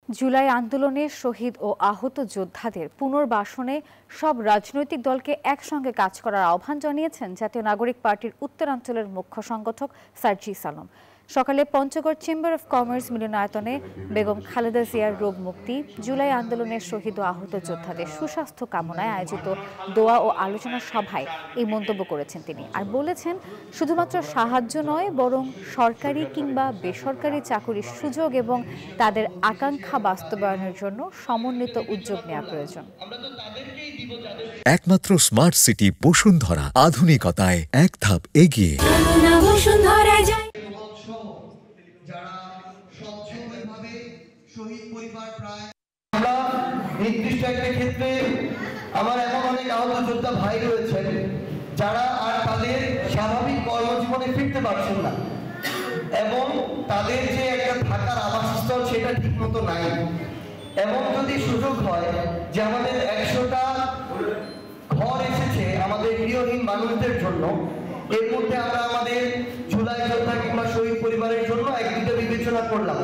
জুলাই আন্দোলনে শহীদ ও আহত যোদ্ধাদের পুনর্বাসনে সব রাজনৈতিক দলকে একসঙ্গে কাজ করার আহ্বান জানিয়েছেন জাতীয় নাগরিক পার্টির উত্তরাঞ্চলের মুখ্য সংগঠক সার্জিস আলম। সকালে পঞ্চগড় চেম্বার অব কমার্স মিলনায়তনে বেগম খালেদা জিয়ার রোগ মুক্তি, জুলাই আন্দোলনের শহীদ ও আহত যোদ্ধাদের সুস্বাস্থ্য কামনায় আয়োজিত দোয়া ও আলোচনা সভায় এই মন্তব্য করেছেন তিনি। আর বলেছেন, শুধুমাত্র সাহায্য নয়, বরং সরকারি কিংবা বেসরকারি চাকুরির সুযোগ এবং তাদের আকাঙ্ক্ষা বাস্তবায়নের জন্য সমন্বিত উদ্যোগ নেওয়া প্রয়োজন। একমাত্র স্মার্ট সিটি বসুন্ধরা, আধুনিকতায় এক ধাপ এগিয়ে। আমরা নির্দিষ্ট একটা ক্ষেত্রে আমার এখন অনেক আহত যোদ্ধা ভাই রয়েছেন যারা আর তাদের স্বাভাবিক কর্মজীবনে ফিরতে পারছেন না, এবং তাদের যে একটা থাকার আবাসস্থল সেটা ঠিক মতো নাই। এমন যদি সুযোগ হয় যে আমাদের 100টা ঘর এসেছে আমাদের গৃহহীন মানুষদের জন্য, এর মধ্যে আমরা আমাদের জুলাই যোদ্ধা কিংবা শহীদ পরিবারের জন্য এক দুটো বিবেচনা করলাম।